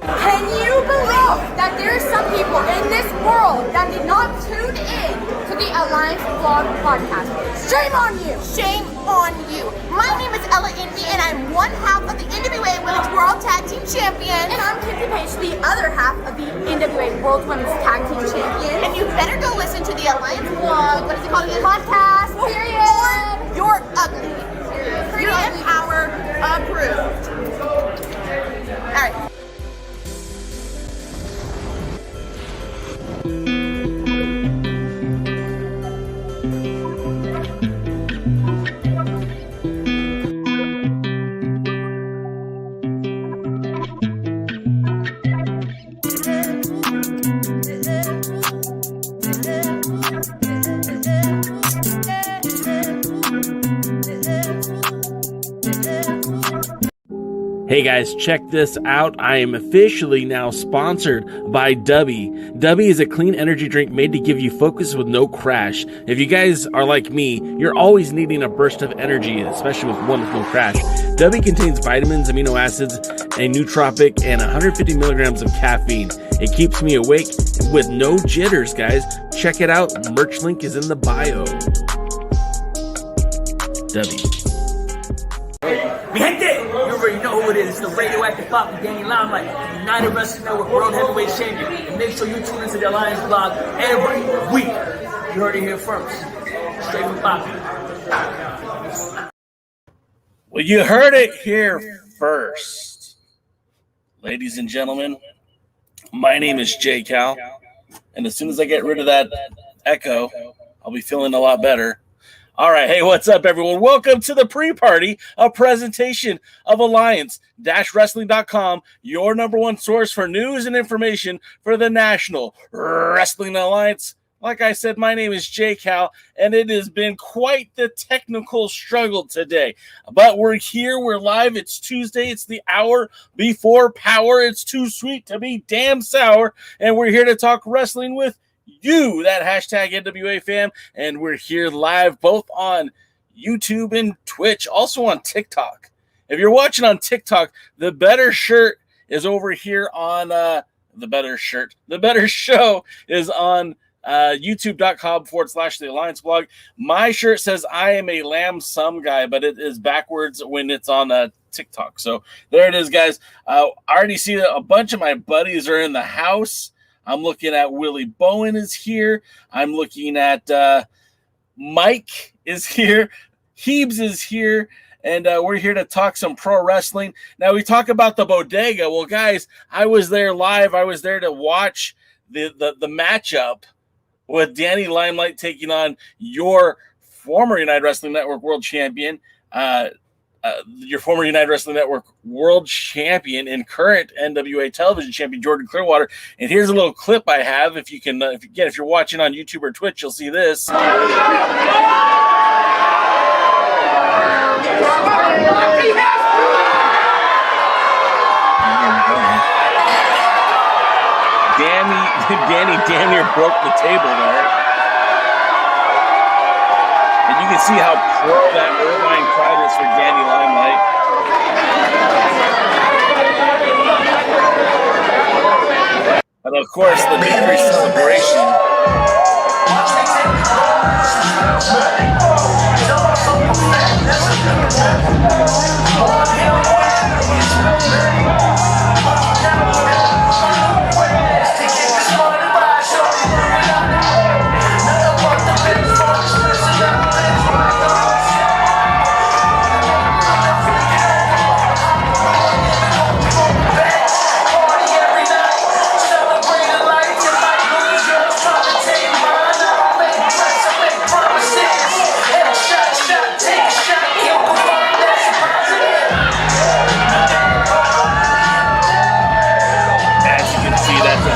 Can you believe that there are some people in this world that did not tune in to the Alliance Vlog podcast? Shame on you! Shame on you. My name is Ella Envy, and I'm one half of the NWA Women's World Tag Team Champions. And I'm Kinsey Page, the other half of the NWA World Women's Tag Team Champions. And you better go listen to the Alliance Vlog. What is it called again? Podcast, period. Or you're ugly. Period. Power approved. All right. Hey guys, check this out. I am officially now sponsored by Dubby. Dubby is a clean energy drink made to give you focus with no crash. If you guys are like me, you're always needing a burst of energy, especially with one with no crash. Dubby contains vitamins, amino acids, a nootropic, and 150 milligrams of caffeine. It keeps me awake with no jitters, guys. Check it out. Merch link is in the bio. Dubby. Mi gente, you already know who it is. It's the radioactive pop with Danny Limelight, United Wrestling Network World Heavyweight Champion. And make sure you tune into the Alliance Vlog every week. You heard it here first. Straight from Poppy. Well, you heard it here first. Ladies and gentlemen, my name is J Cal. And as soon as I get rid of that echo, I'll be feeling a lot better. All right. Hey, what's up, everyone? Welcome to the pre-party, a presentation of Alliance-Wrestling.com, your number one source for news and information for the National Wrestling Alliance. Like I said, my name is J Cal, and it has been quite the technical struggle today. But we're here. We're live. It's Tuesday. It's the hour before power. It's too sweet to be damn sour. And we're here to talk wrestling with you, that hashtag NWA fam, and we're here live both on YouTube and Twitch, also on TikTok. If you're watching on TikTok, the better shirt is over here on the better show is on youtube.com/the Alliance blog. My shirt says I am a lamb some guy, but it is backwards when it's on TikTok. So there it is, guys. I already see that a bunch of my buddies are in the house. I'm looking at Willie Bowen is here. I'm looking at Mike is here. Heebs is here. And we're here to talk some pro wrestling. Now, we talk about the bodega. Well, guys, I was there live. I was there to watch the matchup with Danny Limelight taking on your former United Wrestling Network World Champion, your former United Wrestling Network World Champion and current NWA Television Champion, Jordan Clearwater. And here's a little clip I have. If you can, if you're watching on YouTube or Twitch, you'll see this. Danny damn near broke the table there. And you can see how pro that Irvine crowd is for Danny Limelight. And of course, the victory celebration.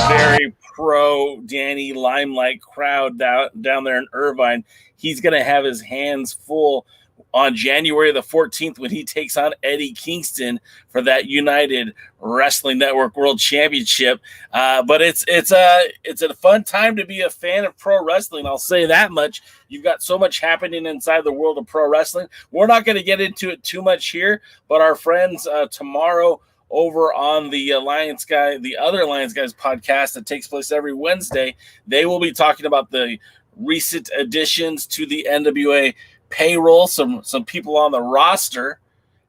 Very pro Danny Limelight crowd down there in Irvine. He's going to have his hands full on January the 14th when he takes on Eddie Kingston for that United Wrestling Network World Championship. But it's a fun time to be a fan of pro wrestling. I'll say that much. You've got so much happening inside the world of pro wrestling. We're not going to get into it too much here, but our friends tomorrow over on the other Alliance Guys podcast that takes place every Wednesday, they will be talking about the recent additions to the NWA payroll, some people on the roster,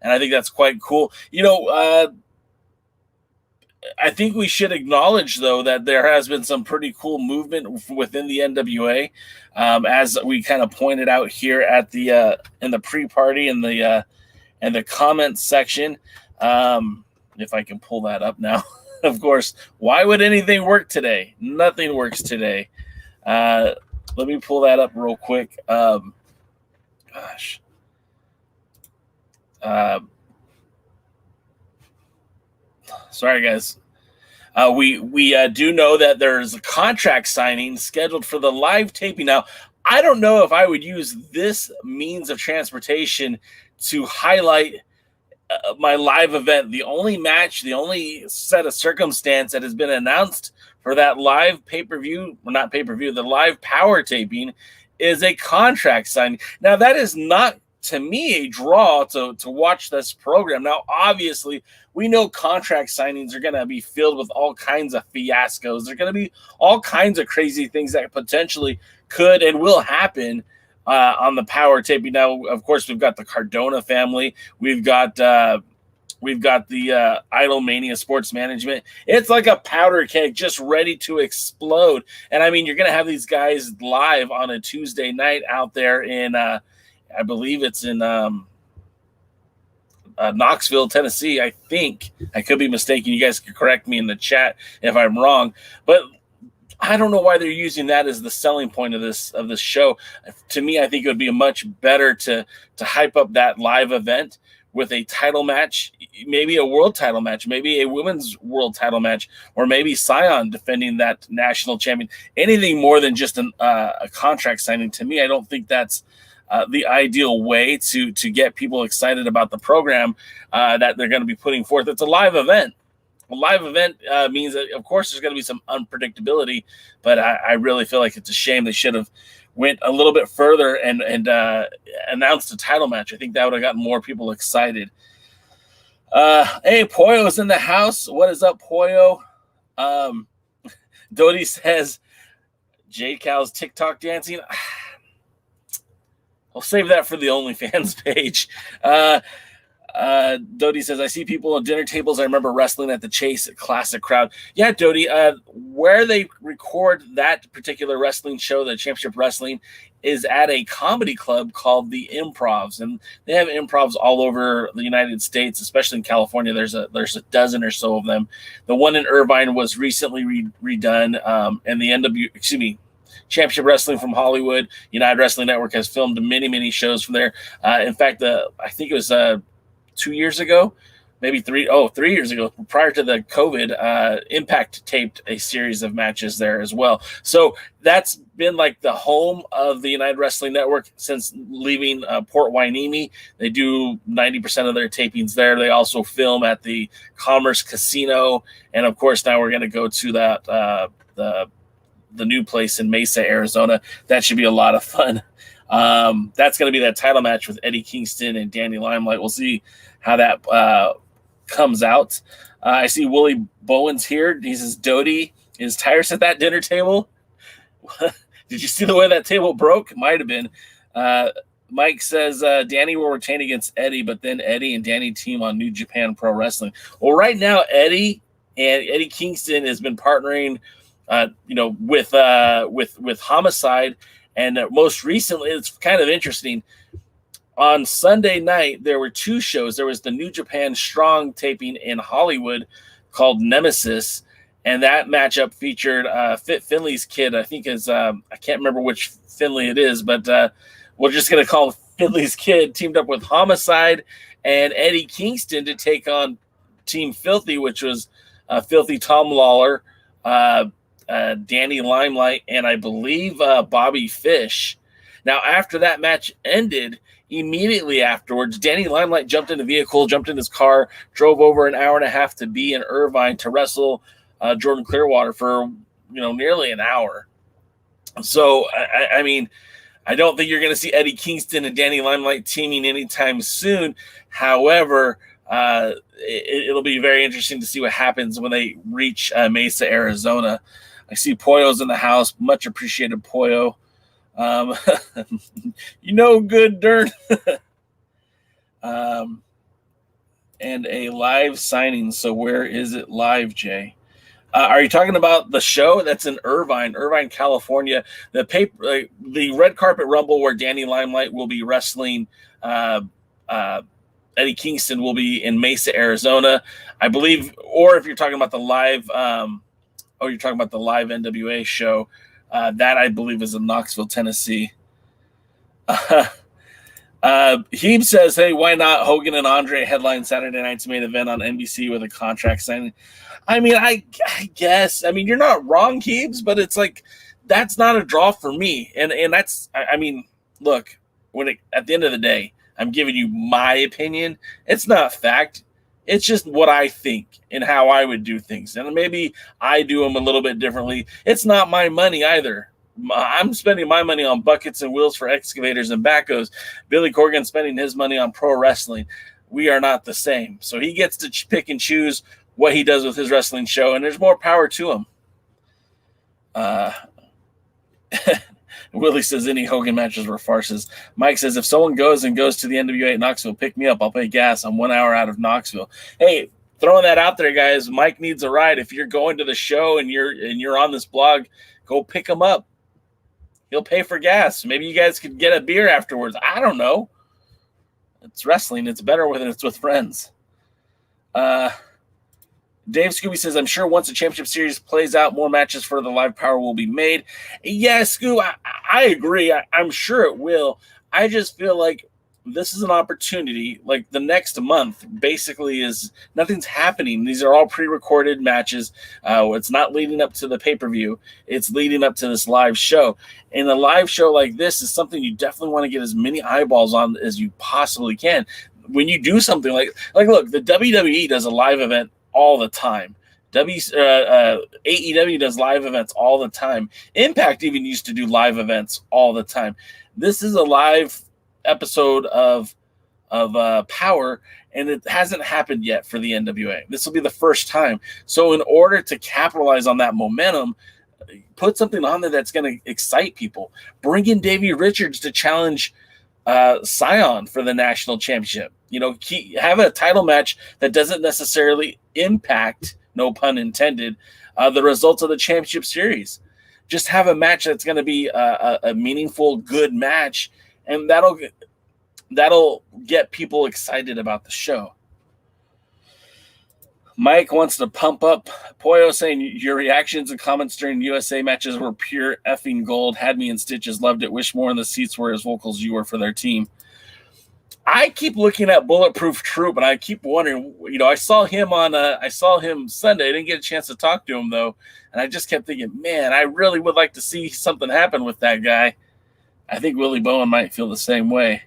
and I think that's quite cool. I think we should acknowledge, though, that there has been some pretty cool movement within the NWA, as we kind of pointed out here at the in the pre-party and the comments section. If I can pull that up now. Of course, why would anything work today? Nothing works today. Let me pull that up real quick. Sorry, guys. We do know that there's a contract signing scheduled for the live taping. Now, I don't know if I would use this means of transportation to highlight my live event. The only match, the only set of circumstance that has been announced for that live pay-per-view, well, not pay-per-view, the live power taping is a contract signing. Now, that is not, to me, a draw to watch this program. Now, obviously, we know contract signings are going to be filled with all kinds of fiascos. There are going to be all kinds of crazy things that potentially could and will happen on the power taping. Now, of course, we've got the Cardona family. We've got the Idol Mania Sports Management. It's like a powder keg just ready to explode. And I mean, you're going to have these guys live on a Tuesday night out there in, I believe it's in Knoxville, Tennessee. I think I could be mistaken. You guys can correct me in the chat if I'm wrong, but I don't know why they're using that as the selling point of this show. To me, I think it would be much better to hype up that live event with a title match, maybe a world title match, maybe a women's world title match, or maybe Scion defending that national champion. Anything more than just a contract signing. To me, I don't think that's the ideal way to get people excited about the program that they're going to be putting forth. It's a live event. A live event means that, of course, there's going to be some unpredictability, but I really feel like it's a shame they should have went a little bit further and announced a title match. I think that would have gotten more people excited. Hey, Poyo's in the house. What is up, Poyo? Dodie says, Jade Cal's TikTok dancing. I'll save that for the OnlyFans page. Dodie says, I see people on dinner tables. I remember wrestling at the Chase, classic crowd. Yeah, Dodie, where they record that particular wrestling show, the Championship Wrestling, is at a comedy club called the Improvs, and they have improvs all over the United States, especially in California. There's a dozen or so of them. The one in Irvine was recently redone, and Championship Wrestling from Hollywood. United Wrestling Network has filmed many shows from there. In fact, I think it was 2 years ago, maybe 3 years ago, prior to the COVID, Impact taped a series of matches there as well. So that's been like the home of the United Wrestling Network since leaving Port Hueneme. They do 90% of their tapings there. They also film at the Commerce Casino. And of course, now we're going to go to that, the new place in Mesa, Arizona. That should be a lot of fun. That's going to be that title match with Eddie Kingston and Danny Limelight. We'll see how that comes out. I see Willie Bowens here. He says, Dodie, is Tyrus at that dinner table? Did you see the way that table broke? Might have been. Mike says Danny will retain against Eddie, but then Eddie and Danny team on New Japan Pro Wrestling. Well, right now, Eddie Kingston has been partnering, with Homicide, and most recently, it's kind of interesting. On Sunday night, there were 2 shows. There was the New Japan Strong taping in Hollywood called Nemesis, and that matchup featured Finley's kid. I think is I can't remember which Finley it is, but we're just going to call him Finley's kid, teamed up with Homicide and Eddie Kingston to take on Team Filthy, which was Filthy Tom Lawler, Danny Limelight, and I believe Bobby Fish. Now, after that match ended, immediately afterwards, Danny Limelight jumped in the vehicle, jumped in his car, drove over an hour and a half to be in Irvine to wrestle Jordan Clearwater for nearly an hour. So, I mean, I don't think you're going to see Eddie Kingston and Danny Limelight teaming anytime soon. However, it'll be very interesting to see what happens when they reach Mesa, Arizona. I see Poyo's in the house. Much appreciated, Poyo. Good dirt. And a live signing. So where is it live, Jay? Are you talking about the show that's in Irvine, California? The Red Carpet Rumble where Danny Limelight will be wrestling. Eddie Kingston will be in Mesa, Arizona, I believe. Or if you're talking about the live, you're talking about the live NWA show. That I believe is in Knoxville, Tennessee. Heeb says, hey, why not Hogan and Andre headline Saturday night's main event on NBC with a contract signing? I mean, I guess. I mean, you're not wrong, Heebs, but it's like that's not a draw for me. And that's, I mean, look, at the end of the day, I'm giving you my opinion. It's not fact. It's just what I think and how I would do things. And maybe I do them a little bit differently. It's not my money either. I'm spending my money on buckets and wheels for excavators and backhoes. Billy Corgan spending his money on pro wrestling. We are not the same. So he gets to pick and choose what he does with his wrestling show, and there's more power to him. Willie says any Hogan matches were farces. Mike says if someone goes to the NWA at Knoxville, pick me up. I'll pay gas. I'm 1 hour out of Knoxville. Hey, throwing that out there, guys. Mike needs a ride. If you're going to the show and you're on this blog, go pick him up. He'll pay for gas. Maybe you guys could get a beer afterwards. I don't know. It's wrestling. It's better when it's with friends. Dave Scooby says, I'm sure once the championship series plays out, more matches for the live power will be made. Yeah, Scoo, I agree. I'm sure it will. I just feel like this is an opportunity. Like the next month basically is nothing's happening. These are all pre-recorded matches. It's not leading up to the pay-per-view. It's leading up to this live show. And a live show like this is something you definitely want to get as many eyeballs on as you possibly can. When you do something like look, the WWE does a live event all the time. AEW does live events all the time. Impact even used to do live events all the time. This is a live episode of Power, and it hasn't happened yet for the NWA. This will be the first time. So in order to capitalize on that momentum, put something on there that's going to excite people. Bring in Davey Richards to challenge Scion for the national championship. Have a title match that doesn't necessarily impact, no pun intended, the results of the championship series. Just have a match that's going to be a meaningful, good match, and that'll get people excited about the show. Mike wants to pump up Poyo, saying your reactions and comments during USA matches were pure effing gold. Had me in stitches. Loved it. Wish more in the seats were as vocal as you were for their team. I keep looking at Bulletproof Troop, and I keep wondering. I saw him Sunday. I didn't get a chance to talk to him though, and I just kept thinking, man, I really would like to see something happen with that guy. I think Willie Bowen might feel the same way.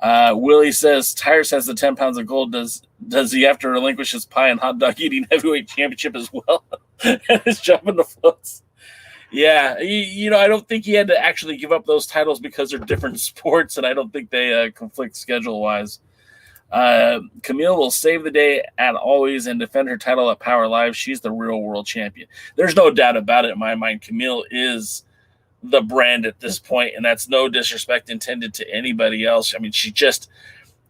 Willie says Tyrus has the 10 pounds of gold. Does he have to relinquish his pie and hot dog eating heavyweight championship as well? And is jumping the floats. Yeah, I don't think he had to actually give up those titles because they're different sports, and I don't think they conflict schedule-wise. Camille will save the day at Always and defend her title at Power Live. She's the real world champion. There's no doubt about it in my mind. Camille is the brand at this point, and that's no disrespect intended to anybody else. I mean, she just,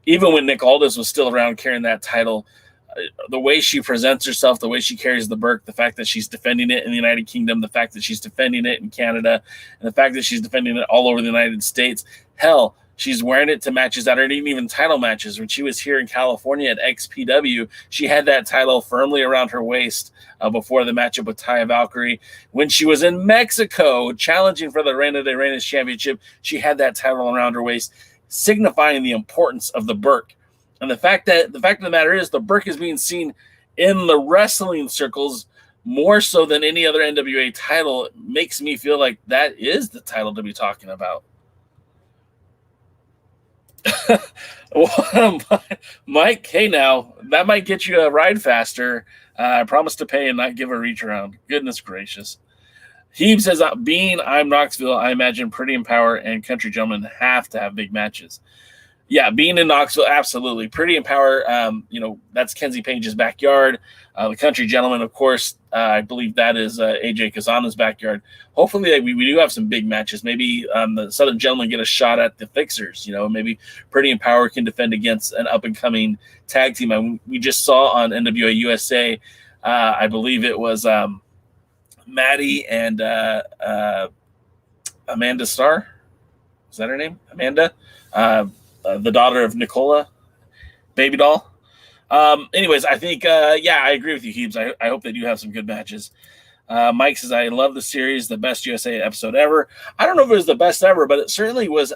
even when Nick Aldis was still around carrying that title, the way she presents herself, the way she carries the Burke, the fact that she's defending it in the United Kingdom, the fact that she's defending it in Canada, and the fact that she's defending it all over the United States. Hell, she's wearing it to matches that aren't even title matches. When she was here in California at XPW, she had that title firmly around her waist before the matchup with Taya Valkyrie. When she was in Mexico challenging for the Reina de Reinas Championship, she had that title around her waist, signifying the importance of the Burke. And the fact of the matter is, the Burke is being seen in the wrestling circles more so than any other NWA title. It makes me feel like that is the title to be talking about. Mike, hey now, that might get you a ride faster. I promise to pay and not give a reach around. Goodness gracious. Heeb says, being I'm Knoxville, I imagine Pretty in Power and Country Gentlemen have to have big matches. Yeah, being in Knoxville, absolutely. Pretty in Power, that's Kenzie Page's backyard. The Country Gentleman, of course, I believe that is AJ Kazana's backyard. Hopefully, we do have some big matches. Maybe the Southern Gentlemen get a shot at the Fixers. Maybe Pretty in Power can defend against an up-and-coming tag team. We just saw on NWA USA, I believe it was Maddie and Amanda Starr. Is that her name? Amanda? The daughter of Nicola, Baby Doll. Anyways, I think, I agree with you, Heebs. I hope they do have some good matches. Mike says, I love the series, the best USA episode ever. I don't know if it was the best ever, but it certainly was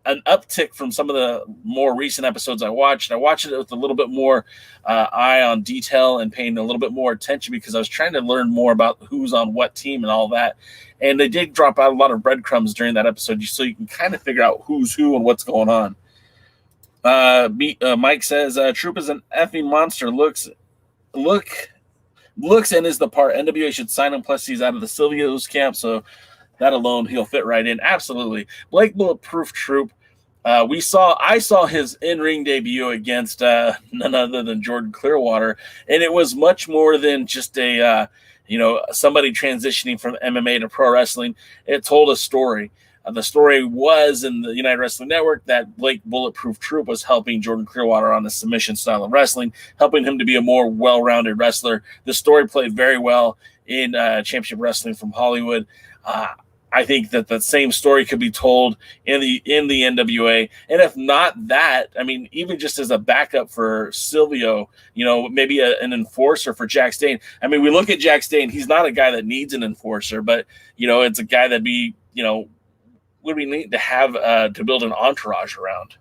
an uptick from some of the more recent episodes I watched. I watched it with a little bit more eye on detail and paying a little bit more attention because I was trying to learn more about who's on what team and all that. And they did drop out a lot of breadcrumbs during that episode so you can kind of figure out who's who and what's going on. Mike says, Troop is an effing monster. Looks and is the part. NWA should sign him. Plus, he's out of the Silvio's camp, so that alone, he'll fit right in. Absolutely. Blake Bulletproof Troop. I saw his in-ring debut against none other than Jordan Clearwater, and it was much more than just a somebody transitioning from MMA to pro wrestling. It told a story. The story was in the United Wrestling Network that Blake Bulletproof Troop was helping Jordan Clearwater on the submission style of wrestling, helping him to be a more well-rounded wrestler. The story played very well in Championship Wrestling from Hollywood. I think that the same story could be told in the NWA. And if not that, I mean, even just as a backup for Silvio, maybe an enforcer for Jack Stane. I mean, we look at Jack Stane. He's not a guy that needs an enforcer, but, it's a guy that'd be, would we need to have to build an entourage around.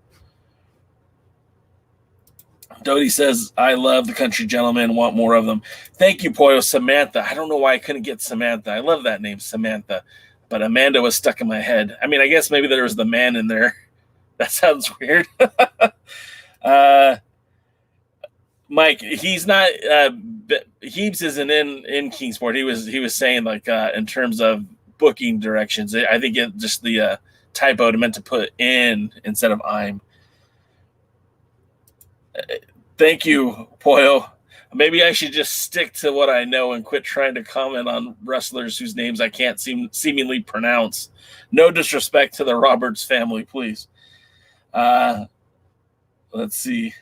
Dodie says, I love the Country Gentlemen, want more of them. Thank you, Poyo. Samantha. I don't know why I couldn't get Samantha. I love that name, Samantha. But Amanda was stuck in my head. I mean, I guess maybe there was the man in there. That sounds weird. Mike, he's not Heebs isn't in Kingsport. He was saying like in terms of booking directions. I think it just the typo meant to put in instead of I'm. Thank you, Poyo. Maybe I should just stick to what I know and quit trying to comment on wrestlers whose names I can't seemingly pronounce. No disrespect to the Roberts family, please. Let's see.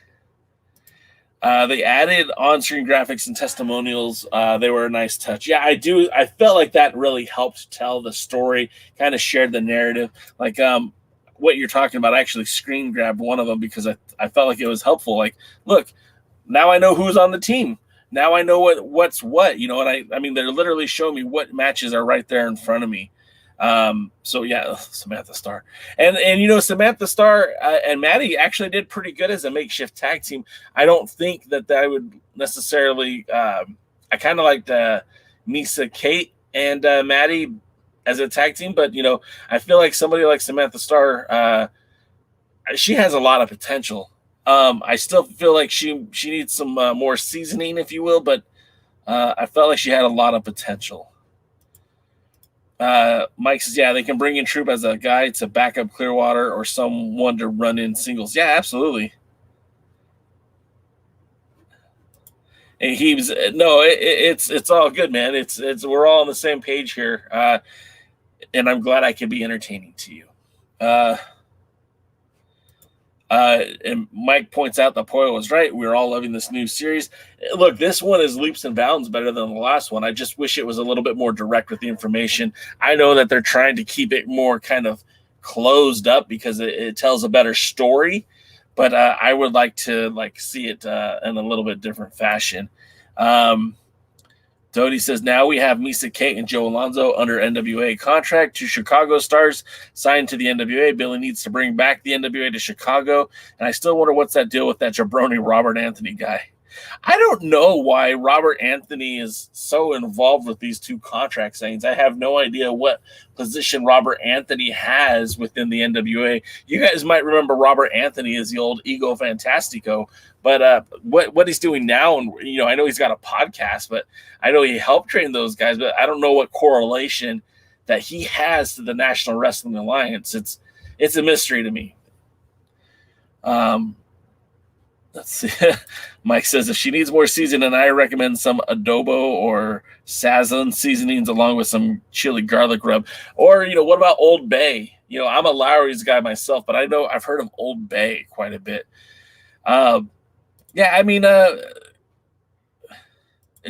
They added on-screen graphics and testimonials. They were a nice touch. Yeah, I do. I felt like that really helped tell the story, kind of shared the narrative. Like what you're talking about, I actually screen grabbed one of them because I felt like it was helpful. Like, look, now I know who's on the team. now I know what's what, you know, and I mean, they're literally showing me what matches are right there in front of me. So yeah, Samantha Starr and you know, Samantha Starr and Maddie actually did pretty good as a makeshift tag team. I don't think that I would necessarily. I kind of liked Misa, Kate, and Maddie as a tag team, but you know, I feel like somebody like Samantha Starr, she has a lot of potential. I still feel like she needs some more seasoning, if you will, but I felt like she had a lot of potential. Mike says, yeah, they can bring in Troop as a guy to back up Clearwater or someone to run in singles. Yeah, absolutely. And it's all good, man. It's we're all on the same page here, and I'm glad I can be entertaining to you. And Mike points out that Poyo was right. We're all loving this new series. Look, this one is leaps and bounds better than the last one. I just wish it was a little bit more direct with the information. I know that they're trying to keep it more kind of closed up because it tells a better story, but I would like to see it in a little bit different fashion. Dodie says, now we have Misa Kate and Joe Alonzo under NWA contract. Two Chicago stars signed to the NWA. Billy needs to bring back the NWA to Chicago. And I still wonder what's that deal with that jabroni Robert Anthony guy. I don't know why Robert Anthony is so involved with these two contract signings. I have no idea what position Robert Anthony has within the NWA. You guys might remember Robert Anthony as the old Ego Fantastico, but what he's doing now, and you know, I know he's got a podcast, but I know he helped train those guys, but I don't know what correlation that he has to the National Wrestling Alliance. It's a mystery to me. Let's see. Mike says, if she needs more seasoning, I recommend some adobo or sazon seasonings along with some chili garlic rub. Or, you know, what about Old Bay? You know, I'm a Lowry's guy myself, but I know I've heard of Old Bay quite a bit. Yeah, I mean,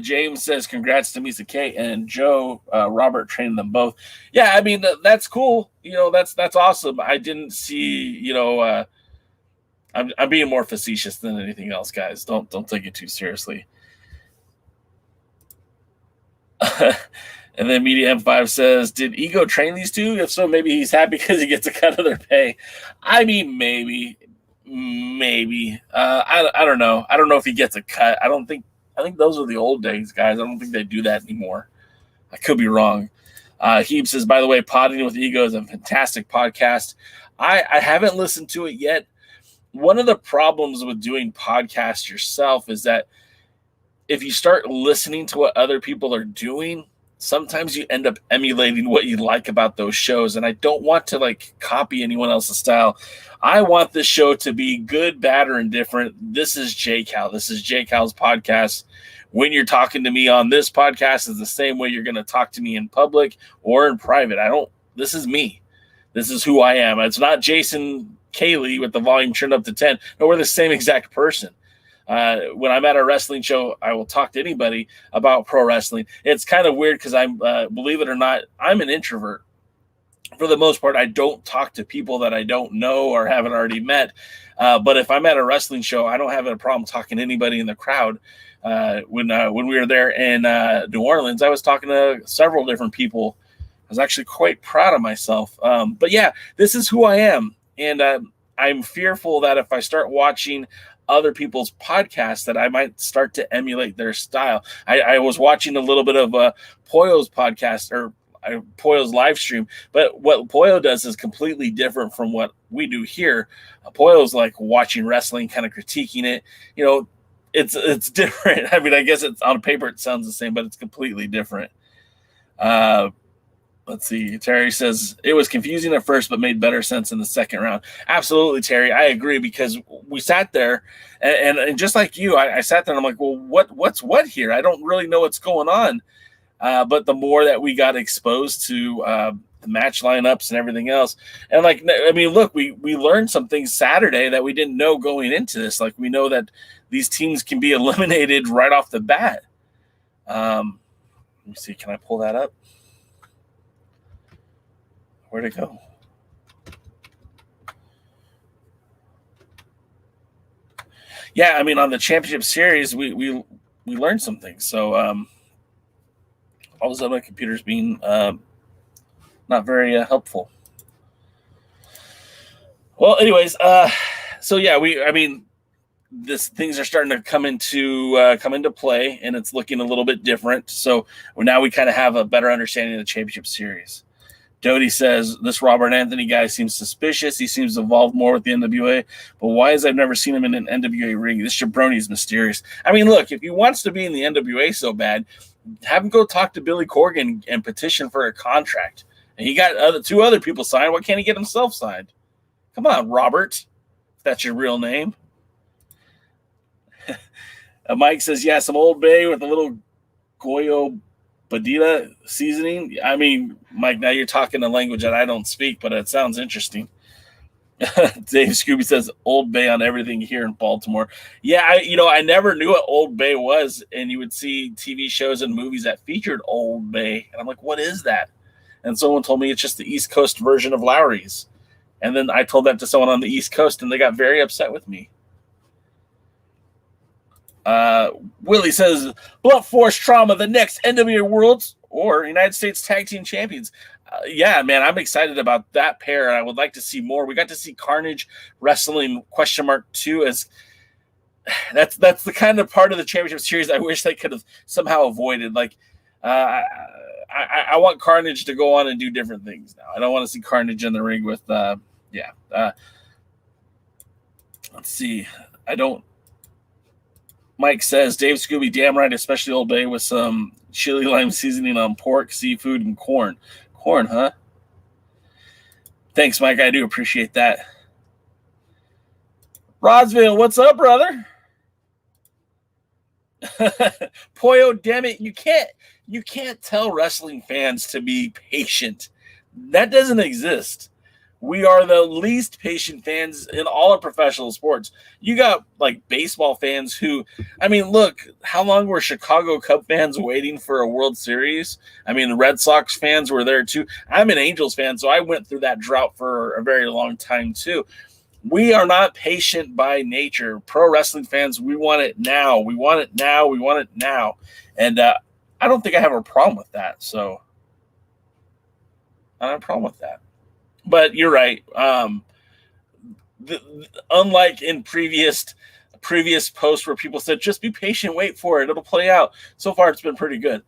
James says, congrats to Misa K and Joe. Robert trained them both. Yeah, I mean, that's cool. You know, that's awesome. I didn't see, you know, I'm being more facetious than anything else, guys. Don't take it too seriously. And then Media M5 says, did Ego train these two? If so, maybe he's happy because he gets a cut of their pay. I mean, maybe. I don't know. I don't know if he gets a cut. I think those are the old days, guys. I don't think they do that anymore. I could be wrong. Heeb says, by the way, Podding with Ego is a fantastic podcast. I haven't listened to it yet. One of the problems with doing podcasts yourself is that if you start listening to what other people are doing, sometimes you end up emulating what you like about those shows. And I don't want to copy anyone else's style. I want this show to be good, bad, or indifferent. This is J Cal. This is J Cal's podcast. When you're talking to me on this podcast is the same way you're going to talk to me in public or in private. This is me. This is who I am. It's not Jason Kaylee with the volume turned up to 10. No, we're the same exact person. When I'm at a wrestling show, I will talk to anybody about pro wrestling. It's kind of weird because I'm, believe it or not, I'm an introvert. For the most part, I don't talk to people that I don't know or haven't already met. But if I'm at a wrestling show, I don't have a problem talking to anybody in the crowd. When we were there in New Orleans, I was talking to several different people. I was actually quite proud of myself. But yeah, this is who I am. And I'm fearful that if I start watching other people's podcasts that I might start to emulate their style. I was watching a little bit of Poyo's podcast or Poyo's live stream, but what Poyo does is completely different from what we do here. Poyo's like watching wrestling, kind of critiquing it. You know, it's different. I mean, I guess it's on paper it sounds the same, but it's completely different. Let's see. Terry says, it was confusing at first, but made better sense in the second round. Absolutely, Terry. I agree because we sat there and just like you, I sat there and I'm like, well, what's what here? I don't really know what's going on. But the more that we got exposed to the match lineups and everything else, and look, we learned some things Saturday that we didn't know going into this. Like we know that these teams can be eliminated right off the bat. Let me see. Can I pull that up? Where'd it go? Yeah, I mean, on the championship series, we we learned some things. So all of a sudden my computer's being not very helpful. Well, anyways, so yeah, things are starting to come into play, and it's looking a little bit different. So now we kind of have a better understanding of the championship series. Doty says, this Robert Anthony guy seems suspicious. He seems involved more with the NWA, but why is I've never seen him in an NWA ring? This jabroni is mysterious. I mean, look, if he wants to be in the NWA so bad, have him go talk to Billy Corgan and petition for a contract. And he got two other people signed. Why can't he get himself signed? Come on, Robert, if that's your real name. Mike says, yeah, some Old Bay with a little Goyo Badila seasoning. I mean, Mike, now you're talking a language that I don't speak, but it sounds interesting. Dave Scooby says Old Bay on everything here in Baltimore. Yeah, I never knew what Old Bay was, and you would see TV shows and movies that featured Old Bay, and I'm like, what is that? And someone told me it's just the East Coast version of Lowry's. And then I told that to someone on the East Coast, and they got very upset with me. Willie says, Blunt Force Trauma, the next NWA Worlds or United States Tag Team Champions. Yeah, man, I'm excited about that pair, and I would like to see more. We got to see Carnage wrestling (2) as that's the kind of part of the championship series I wish they could have somehow avoided. Like, I want Carnage to go on and do different things now. I don't want to see Carnage in the ring with, let's see. Mike says, Dave Scooby, damn right, especially Old Bay with some chili lime seasoning on pork, seafood, and corn. Corn, huh? Thanks, Mike. I do appreciate that. Rodsville, what's up, brother? Poyo, damn it, you can't tell wrestling fans to be patient. That doesn't exist. We are the least patient fans in all of professional sports. You got like baseball fans who, I mean, look, how long were Chicago Cub fans waiting for a World Series? I mean, the Red Sox fans were there too. I'm an Angels fan, so I went through that drought for a very long time too. We are not patient by nature. Pro wrestling fans, we want it now. We want it now. We want it now. And I don't think I have a problem with that. So I don't have a problem with that. But you're right. Unlike in previous posts where people said, just be patient, wait for it, it'll play out. So far, it's been pretty good.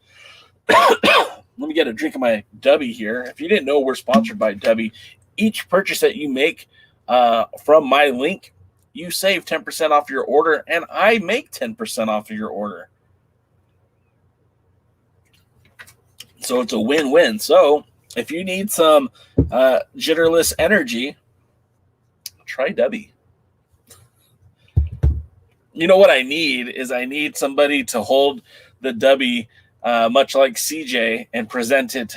Let me get a drink of my Dubby here. If you didn't know, we're sponsored by Dubby. Each purchase that you make from my link, you save 10% off your order, and I make 10% off of your order. So it's a win-win. So if you need some jitterless energy, try Dubby. You know what I need is I need somebody to hold the Dubby much like CJ and present it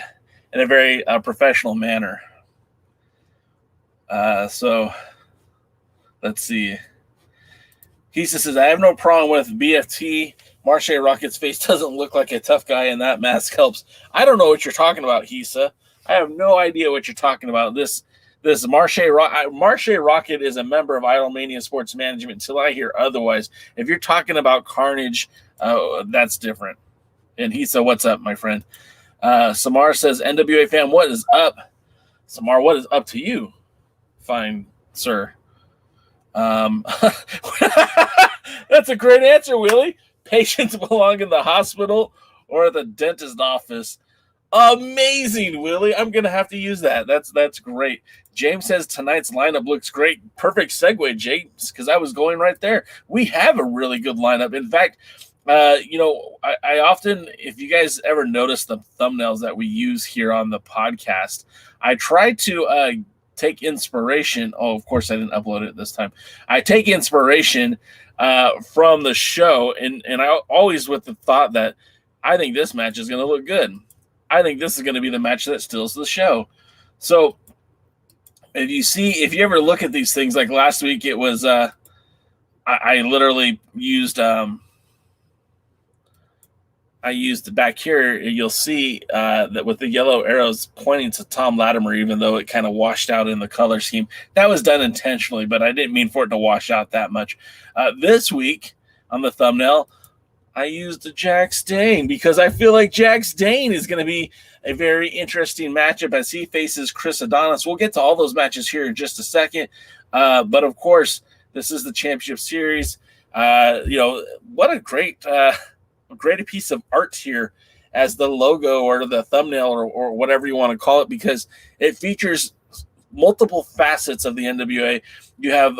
in a very professional manner. So let's see. Hisa says, I have no problem with BFT. Marche Rocket's face doesn't look like a tough guy, and that mask helps. I don't know what you're talking about, Hisa. I have no idea what you're talking about. This Marche Rocket is a member of Idolmania Sports Management until I hear otherwise. If you're talking about Carnage, that's different. And Hisa, what's up, my friend? Samar says, NWA fan, what is up? Samar, what is up to you? Fine, sir. That's a great answer, Willie. Patients belong in the hospital or at the dentist office. Amazing, Willie. I'm going to have to use that. That's great. James says tonight's lineup looks great. Perfect segue, James, because I was going right there. We have a really good lineup. In fact, I often, if you guys ever notice the thumbnails that we use here on the podcast, I try to take inspiration. Oh, of course, I didn't upload it this time. I take inspiration from the show, and I always with the thought that I think this match is going to look good. I think this is going to be the match that steals the show. So if you ever look at these things, like last week, it was I literally used back here. You'll see that with the yellow arrows pointing to Tom Latimer, even though it kind of washed out in the color scheme. That was done intentionally, but I didn't mean for it to wash out that much. This week on the thumbnail, I used Jax Dane because I feel like Jax Dane is going to be a very interesting matchup as he faces Chris Adonis. We'll get to all those matches here in just a second. But of course, this is the championship series. What a great piece of art here as the logo or the thumbnail or whatever you want to call it, because it features multiple facets of the NWA. You have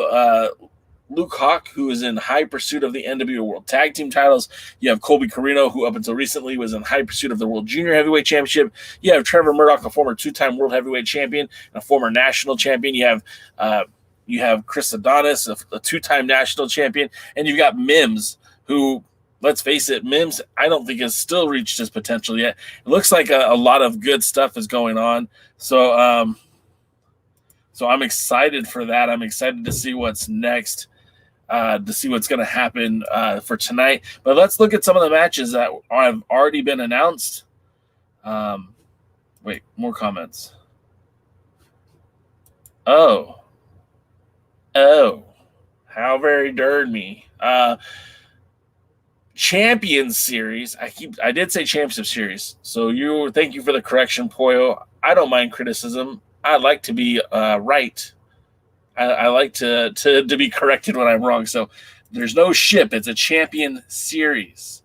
Luke Hawk, who is in high pursuit of the NWA World Tag Team titles. You have Colby Carino, who up until recently was in high pursuit of the World Junior Heavyweight Championship. You have Trevor Murdoch, a former two-time World Heavyweight Champion and a former National Champion. You have Chris Adonis, a two-time National Champion. And you've got Mims, who, let's face it, Mims, I don't think has still reached his potential yet. It looks like a lot of good stuff is going on. So I'm excited for that. I'm excited to see what's next. To see what's going to happen for tonight. But let's look at some of the matches that have already been announced. Wait, more comments. Oh, how very darn me. Champions Series. I did say Championship Series. So thank you for the correction, Poyo. I don't mind criticism. I like to be right. I like to be corrected when I'm wrong. So there's no ship. It's a Champion Series.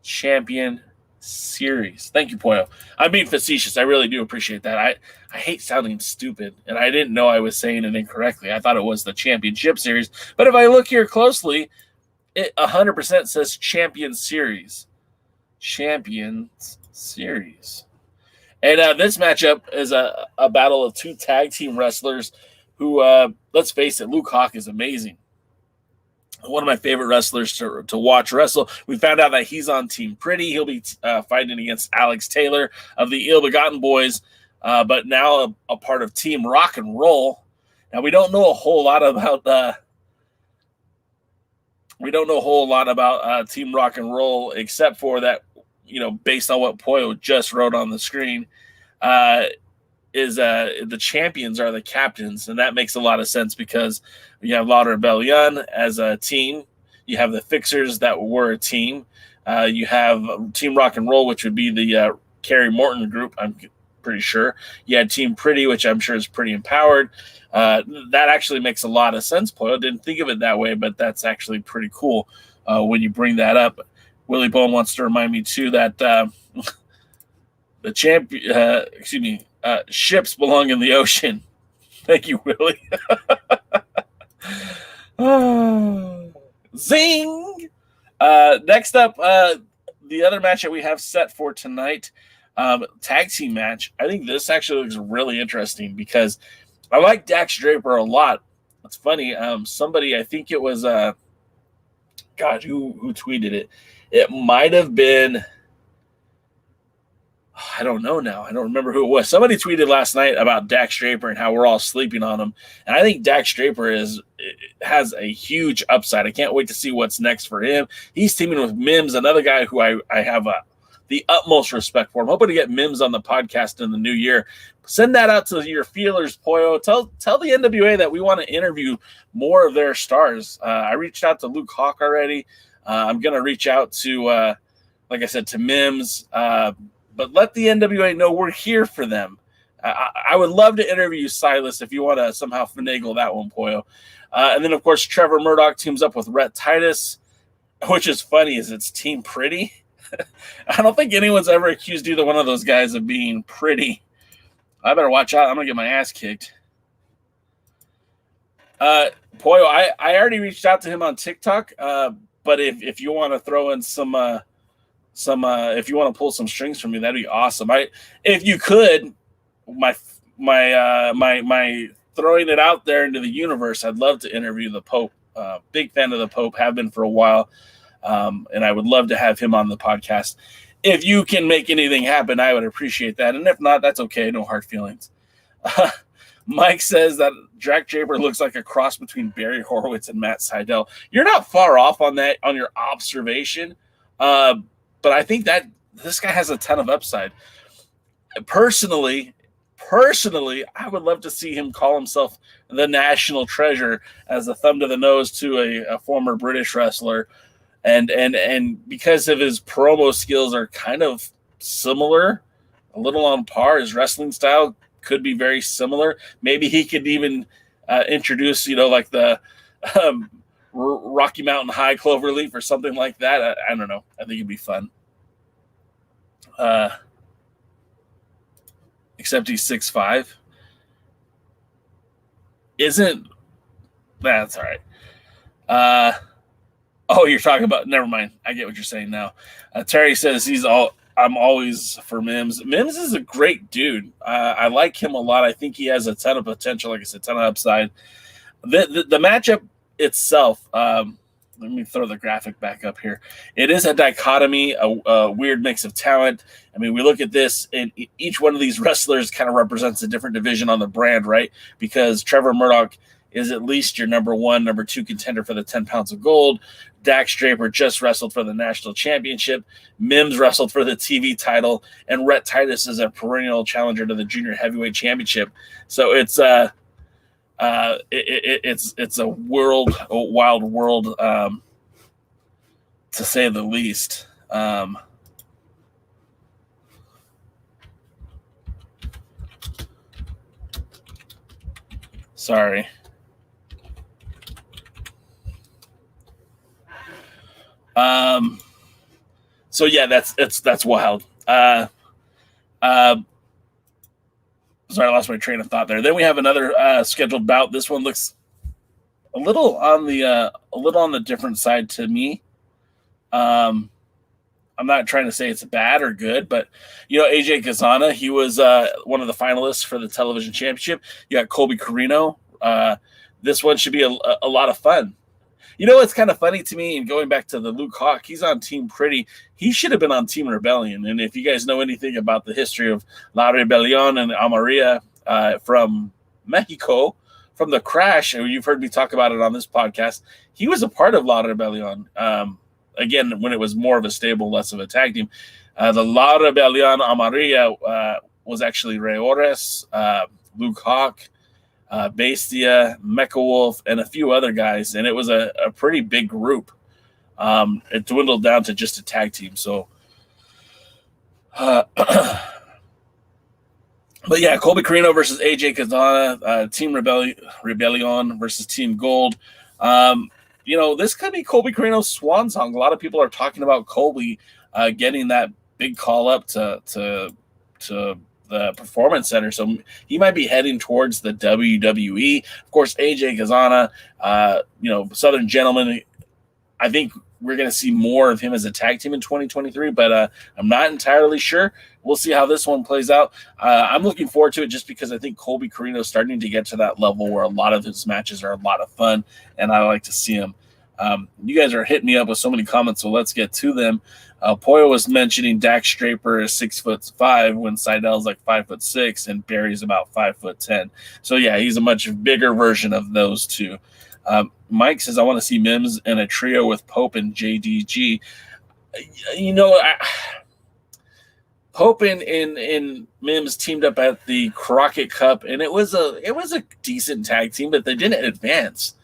Champion Series. Thank you, Poyo. I'm being facetious. I really do appreciate that. I hate sounding stupid, and I didn't know I was saying it incorrectly. I thought it was the Championship Series. But if I look here closely, it 100% says Champion Series. Champions Series. And this matchup is a battle of two tag team wrestlers who, let's face it, Luke Hawk is amazing. One of my favorite wrestlers to watch wrestle. We found out that he's on Team Pretty. He'll be fighting against Alex Taylor of the Ill Begotten Boys, but now a part of Team Rock and Roll. Now, we don't know a whole lot about Team Rock and Roll, except for that, based on what Poyo just wrote on the screen, is the champions are the captains, and that makes a lot of sense because you have La Rebellion as a team, you have the Fixers that were a team, you have Team Rock and Roll, which would be the Kerry Morton group, I'm pretty sure. You had Team Pretty, which I'm sure is Pretty Empowered. That actually makes a lot of sense, Poyo. Didn't think of it that way, but that's actually pretty cool when you bring that up. Willie Bone wants to remind me too that ships belong in the ocean. Thank you, Willie. Zing! Next up, the other match that we have set for tonight, tag team match. I think this actually looks really interesting because I like Dax Draper a lot. It's funny. Somebody, I think it was, who tweeted it? It might have been, I don't know now. I don't remember who it was. Somebody tweeted last night about Dax Draper and how we're all sleeping on him. And I think Dax Draper has a huge upside. I can't wait to see what's next for him. He's teaming with Mims, another guy who I have the utmost respect for. I'm hoping to get Mims on the podcast in the new year. Send that out to your feelers, Poyo. Tell the NWA that we want to interview more of their stars. I reached out to Luke Hawk already. I'm going to reach out to, like I said, to Mims. But let the NWA know we're here for them. I would love to interview Silas if you want to somehow finagle that one, Poyo. And then, of course, Trevor Murdoch teams up with Rhett Titus, which is funny is it's Team Pretty. I don't think anyone's ever accused either one of those guys of being pretty. I better watch out. I'm going to get my ass kicked. Poyo, I already reached out to him on TikTok, but if you want to throw in some if you want to pull some strings from me, that'd be awesome. If you could, my throwing it out there into the universe, I'd love to interview the Pope. Big fan of the Pope, have been for a while, and I would love to have him on the podcast. If you can make anything happen, I would appreciate that. And if not, that's okay. No hard feelings. Mike says that Jack Draper looks like a cross between Barry Horowitz and Matt Sydal. You're not far off on that, on your observation. But I think that this guy has a ton of upside. Personally, I would love to see him call himself the national treasure as a thumb to the nose to a former British wrestler. and because of his promo skills are kind of similar, a little on par. His wrestling style could be very similar. Maybe he could even introduce, like the Rocky Mountain High Cloverleaf or something like that. I don't know. I think it'd be fun. Except he's 6'5". That's all right. Oh, you're talking about, never mind. I get what you're saying now. Terry says I'm always for Mims. Mims is a great dude. I like him a lot. I think he has a ton of potential, like I said, ton of upside. The matchup itself, let me throw the graphic back up here. It is a dichotomy, a weird mix of talent. I mean, we look at this, and each one of these wrestlers kind of represents a different division on the brand, right? Because Trevor Murdoch is at least your number 1, number 2 contender for the 10 pounds of gold. Dax Draper just wrestled for the national championship. Mims wrestled for the TV title, and Rhett Titus is a perennial challenger to the junior heavyweight championship. So it's it's a wild world, to say the least. Sorry. So yeah, that's wild. Sorry, I lost my train of thought there. Then we have another scheduled bout. This one looks a little on the different side to me. I'm not trying to say it's bad or good, but AJ Kazana, he was one of the finalists for the television championship. You got Colby Carino. This one should be a lot of fun. It's kind of funny to me, and going back to the Luke Hawk, he's on Team Pretty. He should have been on Team Rebellion. And if you guys know anything about the history of La Rebelion and Amaria from Mexico, from the Crash, and you've heard me talk about it on this podcast, he was a part of La Rebelion. Again, when it was more of a stable, less of a tag team. The La Rebelion Amaria was actually Rey Ores, Luke Hawk, Bestia, Mecha Wolf, and a few other guys, and it was a pretty big group. It dwindled down to just a tag team. So, but yeah, Colby Carino versus AJ Kazana, Team Rebellion versus Team Gold. This could be Colby Carino's swan song. A lot of people are talking about Colby getting that big call up to the Performance Center, so he might be heading towards the WWE. Of course, AJ Kazana, Southern Gentleman. I think we're going to see more of him as a tag team in 2023, but I'm not entirely sure. We'll see how this one plays out. I'm looking forward to it just because I think Colby Carino is starting to get to that level where a lot of his matches are a lot of fun, and I like to see him. You guys are hitting me up with so many comments, so let's get to them. Poyo was mentioning Dax Draper is 6'5" when Seidel's like 5'6", and Barry's about 5'10". So yeah, he's a much bigger version of those two. Mike says, I want to see Mims in a trio with Pope and JDG. Pope and Mims teamed up at the Crockett Cup, and it was a decent tag team, but they didn't advance.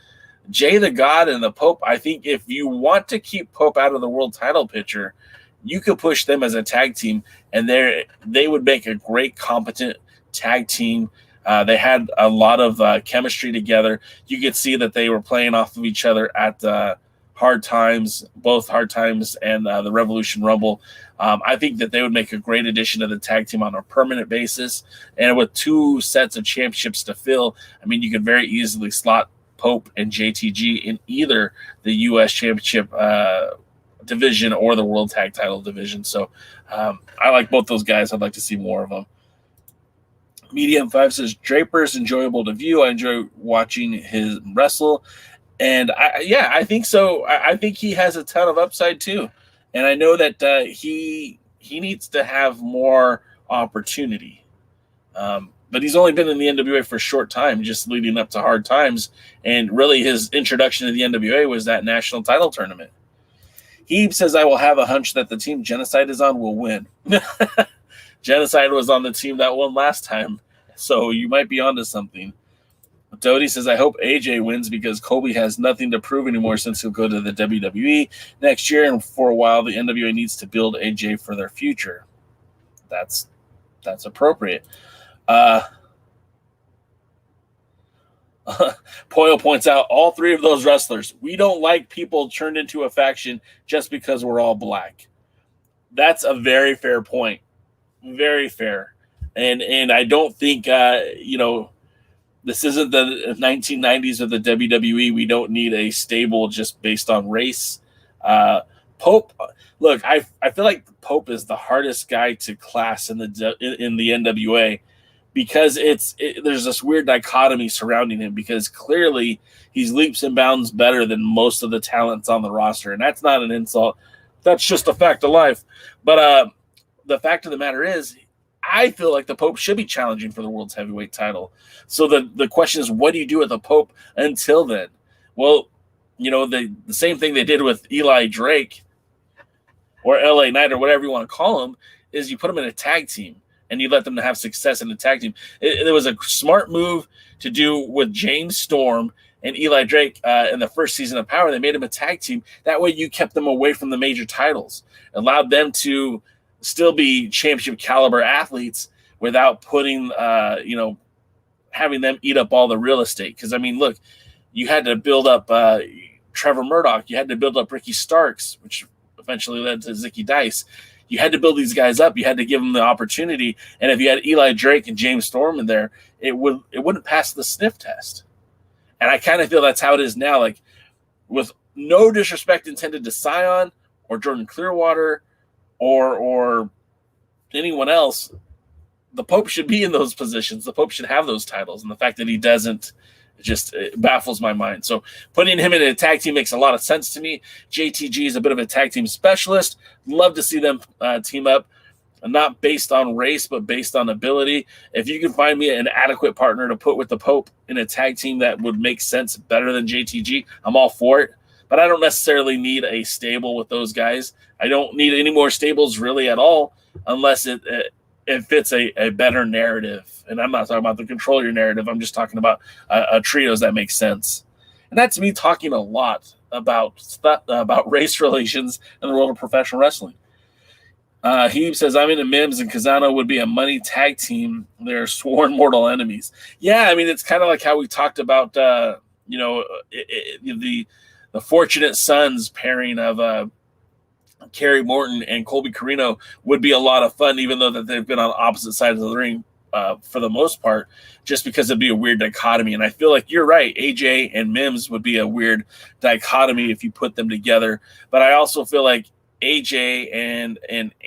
Jay the God and the Pope, I think if you want to keep Pope out of the world title picture, you could push them as a tag team, and they would make a great, competent tag team. They had a lot of chemistry together. You could see that they were playing off of each other at Hard Times, both Hard Times and the Revolution Rumble. I think that they would make a great addition to the tag team on a permanent basis. And with 2 sets of championships to fill, I mean, you could very easily slot Pope and JTG in either the U.S. Championship division or the World Tag Title division. So I like both those guys. I'd like to see more of them. Medium 5 says, Draper's enjoyable to view. I enjoy watching his wrestle. And I think so. I think he has a ton of upside too. And I know that he needs to have more opportunity. But he's only been in the NWA for a short time, just leading up to Hard Times. And really his introduction to the NWA was that national title tournament. He says, I will have a hunch that the team Genocide is on will win. Genocide was on the team that won last time, so you might be onto something. Dodie says, I hope AJ wins because Colby has nothing to prove anymore since he'll go to the WWE next year. And for a while, the NWA needs to build AJ for their future. That's appropriate. Poyo points out all three of those wrestlers. We don't like people turned into a faction just because we're all black. That's a very fair point. Very fair. And I don't think, this isn't the 1990s of the WWE. We don't need a stable just based on race. Pope, look, I feel like Pope is the hardest guy to class in the NWA because there's this weird dichotomy surrounding him because clearly he's leaps and bounds better than most of the talents on the roster. And that's not an insult. That's just a fact of life. But the fact of the matter is, I feel like the Pope should be challenging for the world's heavyweight title. So the question is, what do you do with the Pope until then? Well, the same thing they did with Eli Drake or LA Knight or whatever you want to call him is you put them in a tag team and you let them have success in the tag team. It was a smart move to do with James Storm and Eli Drake in the first season of Power. They made them a tag team. That way you kept them away from the major titles, allowed them to still be championship caliber athletes without putting, having them eat up all the real estate. Because, look, you had to build up Trevor Murdoch. You had to build up Ricky Starks, which eventually led to Zicky Dice. You had to build these guys up. You had to give them the opportunity. And if you had Eli Drake and James Storm in there, it wouldn't pass the sniff test. And I kind of feel that's how it is now. Like, with no disrespect intended to Scion or Jordan Clearwater or anyone else, the Pope should be in those positions. The Pope should have those titles. And the fact that he doesn't it baffles my mind. So putting him in a tag team makes a lot of sense to me. JTG is a bit of a tag team specialist. Love to see them team up, not based on race, but based on ability. If you can find me an adequate partner to put with the Pope in a tag team that would make sense better than JTG, I'm all for it. But I don't necessarily need a stable with those guys. I don't need any more stables really at all unless it fits a better narrative. And I'm not talking about the control your narrative. I'm just talking about a trios that makes sense. And that's me talking a lot about race relations in the world of professional wrestling. He says, I'm into Mims and Kazano would be a money tag team. They're sworn mortal enemies. Yeah, it's kind of like how we talked about, the Fortunate Sons pairing of Kerry Morton and Colby Carino would be a lot of fun, even though that they've been on opposite sides of the ring for the most part, just because it'd be a weird dichotomy. And I feel like you're right. AJ and Mims would be a weird dichotomy if you put them together. But I also feel like AJ and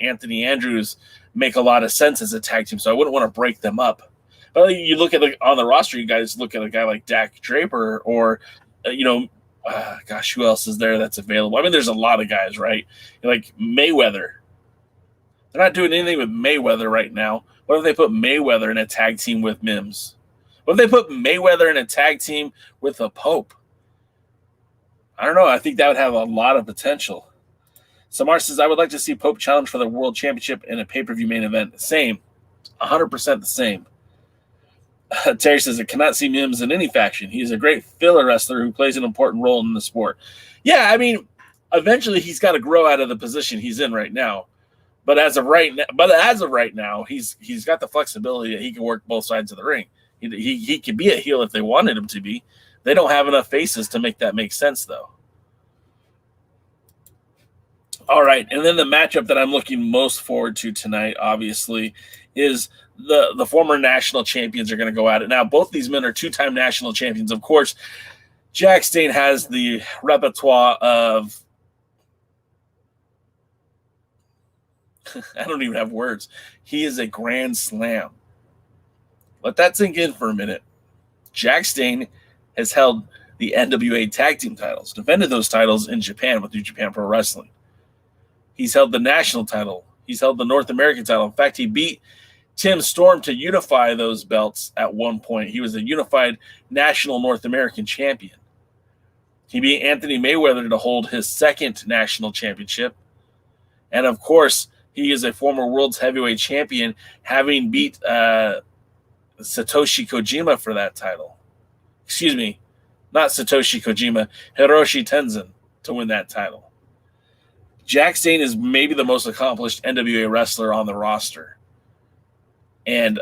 Anthony Andrews make a lot of sense as a tag team, so I wouldn't want to break them up. But you look at on the roster, you guys look at a guy like Dak Draper or, who else is there that's available? There's a lot of guys, right? Like Mayweather. They're not doing anything with Mayweather right now. What if they put Mayweather in a tag team with Mims? What if they put Mayweather in a tag team with the Pope? I don't know. I think that would have a lot of potential. Samar says, I would like to see Pope challenge for the World Championship in a pay-per-view main event. Same. 100% the same. Terry says, I cannot see Mims in any faction. He is a great filler wrestler who plays an important role in the sport. Yeah, eventually he's got to grow out of the position he's in right now. But as of right now, he's got the flexibility that he can work both sides of the ring. He could be a heel if they wanted him to be. They don't have enough faces to make that make sense, though. All right, and then the matchup that I'm looking most forward to tonight, obviously, is the former national champions are going to go at it. Now, both these men are two-time national champions. Of course, Jack Stain has the repertoire of I don't even have words. He is a grand slam. Let that sink in for a minute. Jack Stain has held the NWA Tag Team titles, defended those titles in Japan with New Japan Pro Wrestling. He's held the national title. He's held the North American title. In fact, he beat Tim Storm to unify those belts at one point. He was a unified national North American champion. He beat Anthony Mayweather to hold his second national championship. And, of course, he is a former world's heavyweight champion, having beat Satoshi Kojima for that title. excuse me, not Satoshi Kojima, Hiroshi Tenzan to win that title. Jack Dane is maybe the most accomplished NWA wrestler on the roster. And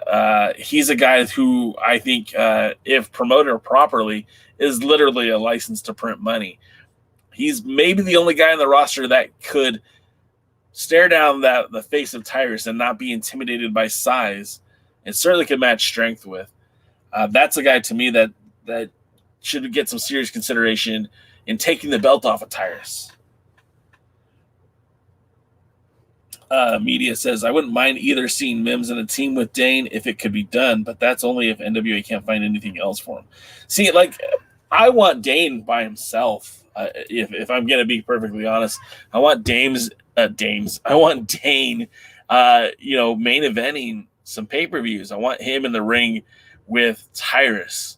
he's a guy who I think, if promoted properly, is literally a license to print money. He's maybe the only guy on the roster that could stare down the face of Tyrus and not be intimidated by size, and certainly could match strength with. That's a guy to me that should get some serious consideration in taking the belt off of Tyrus. Media says, I wouldn't mind either seeing Mims in a team with Dane if it could be done, but that's only if NWA can't find anything else for him. See, I want Dane by himself. If I'm going to be perfectly honest, I want Dane, main eventing some pay-per-views. I want him in the ring with Tyrus.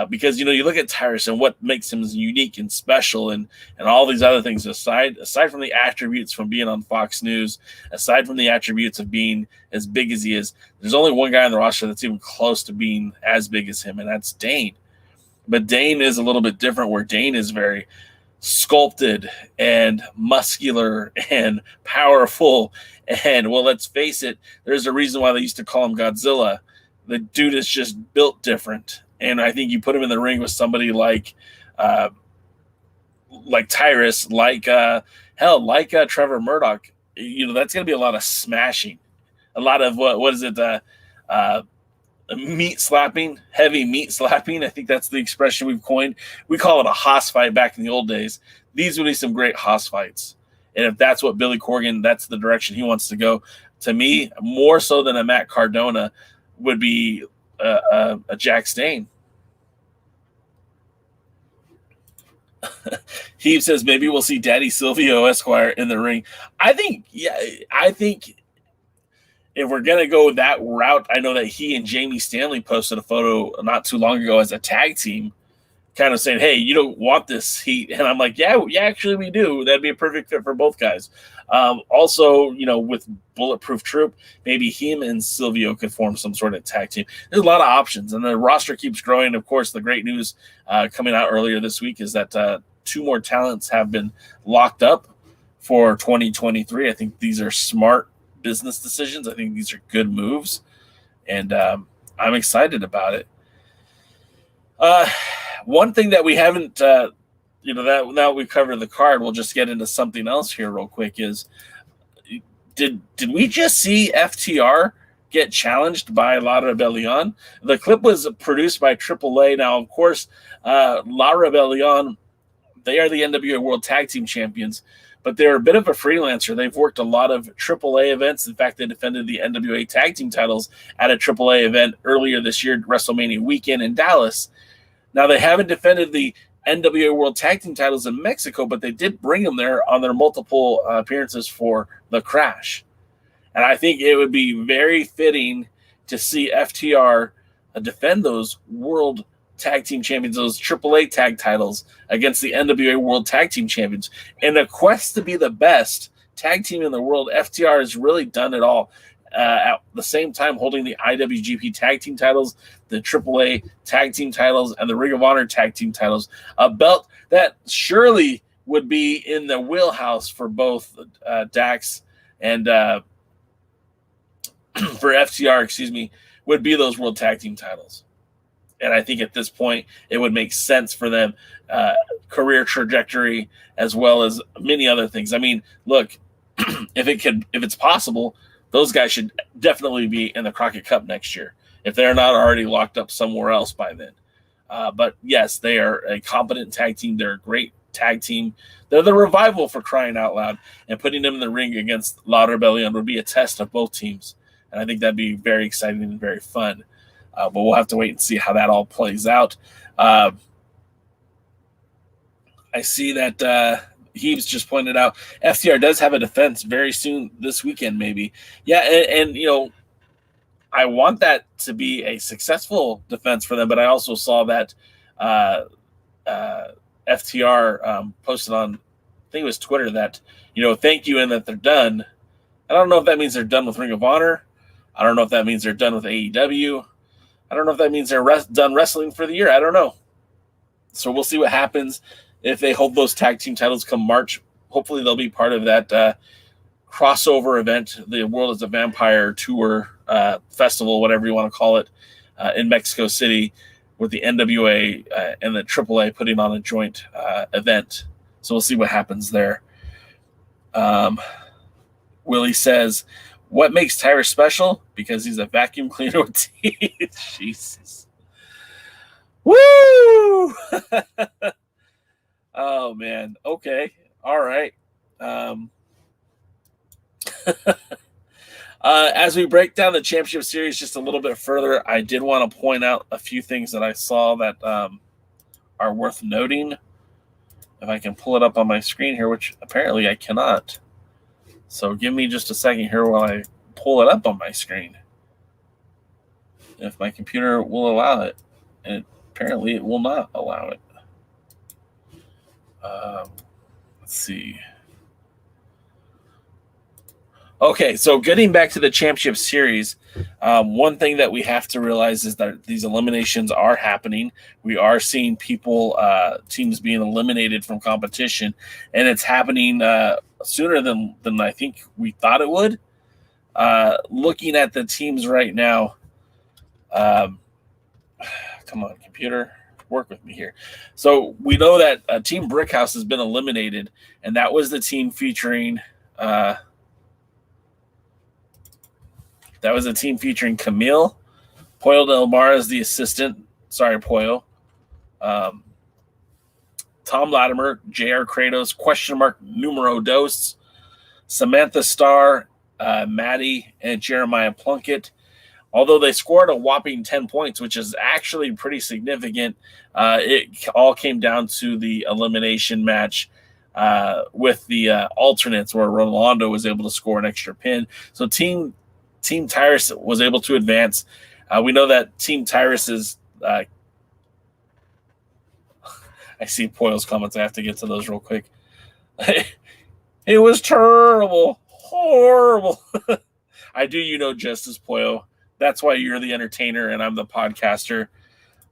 Because, you look at Tyrus and what makes him unique and special and all these other things, aside from the attributes from being on Fox News, aside from the attributes of being as big as he is, there's only one guy on the roster that's even close to being as big as him, and that's Dane. But Dane is a little bit different, where Dane is very sculpted and muscular and powerful. And, well, let's face it, there's a reason why they used to call him Godzilla. The dude is just built different. And I think you put him in the ring with somebody like Tyrus, like Trevor Murdoch. That's going to be a lot of smashing, a lot of what is it? Meat slapping, heavy meat slapping. I think that's the expression we've coined. We call it a hoss fight back in the old days. These would be some great hoss fights. And if that's what Billy Corgan, that's the direction he wants to go. To me, more so than a Matt Cardona, would be a Jack Dane. He says maybe we'll see Daddy Silvio Esquire in the ring. I think if we're going to go that route, I know that he and Jamie Stanley posted a photo not too long ago as a tag team, kind of saying, hey, you don't want this heat. And I'm like, yeah, actually we do. That'd be a perfect fit for both guys. Also, with Bulletproof Troop, maybe him and Silvio could form some sort of tag team. There's a lot of options, and the roster keeps growing. Of course, the great news coming out earlier this week is that 2 more talents have been locked up for 2023. I think these are smart business decisions. I think these are good moves, and I'm excited about it. One thing that we haven't, that now we covered the card, we'll just get into something else here real quick. Is did we just see FTR get challenged by La Rebelion? The clip was produced by AAA. Now, of course, La Rebelion, they are the NWA World Tag Team Champions, but they're a bit of a freelancer. They've worked a lot of AAA events. In fact, they defended the NWA Tag Team titles at a AAA event earlier this year, WrestleMania weekend in Dallas. Now, they haven't defended the NWA World Tag Team titles in Mexico, but they did bring them there on their multiple appearances for the Crash. And I think it would be very fitting to see FTR defend those World Tag Team Champions, those AAA tag titles against the NWA World Tag Team Champions. In a quest to be the best tag team in the world, FTR has really done it all. At the same time, holding the IWGP Tag Team titles, the AAA Tag Team titles, and the Ring of Honor Tag Team titles, a belt that surely would be in the wheelhouse for both Dax and for FTR, would be those World Tag Team titles. And I think at this point, it would make sense for them, career trajectory, as well as many other things. I mean, look, if it's possible, those guys should definitely be in the Crockett Cup next year, if they're not already locked up somewhere else by then. But yes, they are a competent tag team. They're a great tag team. They're the Revival, for crying out loud. And putting them in the ring against La Rebellion would be a test of both teams. And I think that'd be very exciting and very fun. But we'll have to wait and see how that all plays out. I see that Heaves just pointed out FTR does have a defense very soon this weekend, maybe. Yeah, and I want that to be a successful defense for them, but I also saw that FTR posted on, I think it was Twitter, that, thank you and that they're done. I don't know if that means they're done with Ring of Honor. I don't know if that means they're done with AEW. I don't know if that means they're done wrestling for the year. I don't know. So we'll see what happens if they hold those tag team titles come March. Hopefully they'll be part of that crossover event, the World as a Vampire Tour festival, whatever you want to call it, in Mexico City, with the NWA and the AAA putting on a joint event. So we'll see what happens there. Willie says, what makes Tyrus special? Because he's a vacuum cleaner with teeth. Jesus. Woo! Oh, man. Okay. All right. As we break down the championship series just a little bit further, I did want to point out a few things that I saw that are worth noting. If I can pull it up on my screen here, which apparently I cannot. So give me just a second here while I pull it up on my screen. If my computer will allow it. And apparently it will not allow it. Let's see. Okay, so getting back to the championship series, one thing that we have to realize is that these eliminations are happening. We are seeing teams being eliminated from competition, and it's happening sooner than I think we thought it would. Looking at the teams right now, come on, computer, work with me here. So we know that Team Brickhouse has been eliminated, and that was the team featuring Camille. Pollo Del Mar as the assistant. Sorry, Pollo. Tom Latimer, J.R. Kratos, question mark numero dos, Samantha Starr, Maddie, and Jeremiah Plunkett. Although they scored a whopping 10 points, which is actually pretty significant, it all came down to the elimination match with the alternates where Rolando was able to score an extra pin. So Team Tyrus was able to advance. We know that Team Tyrus is I see Poyle's comments. I have to get to those real quick. It was terrible. Horrible. I do justice, Poyo. That's why you're the entertainer and I'm the podcaster.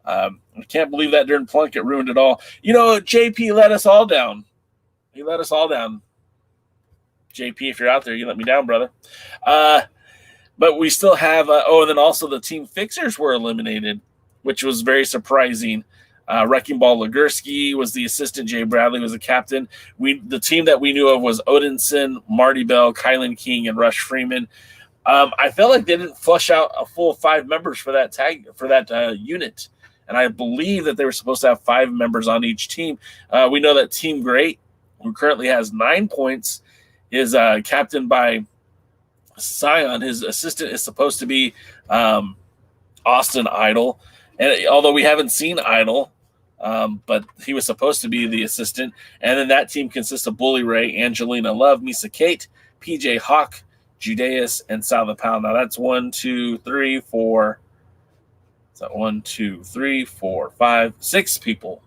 I can't believe that during Plunkett ruined it all. JP let us all down. He let us all down. JP, if you're out there, you let me down, brother. But we still have, and then also the Team Fixers were eliminated, which was very surprising. Wrecking Ball Legursky was the assistant. Jay Bradley was the captain. The team that we knew of was Odinson, Marty Bell, Kylan King, and Rush Freeman. I felt like they didn't flush out a full 5 members for that unit, and I believe that they were supposed to have 5 members on each team. We know that Team Great, who currently has 9 points, is captained by Scion. His assistant is supposed to be Austin Idol, and although we haven't seen Idol, but he was supposed to be the assistant. And then that team consists of Bully Ray, Angelina Love, Misa Kate, PJ Hawk, Judeus, and Sal the Pound. Now that's 1, 2, 3, 4. Is that 1, 2, 3, 4, 5, 6 people?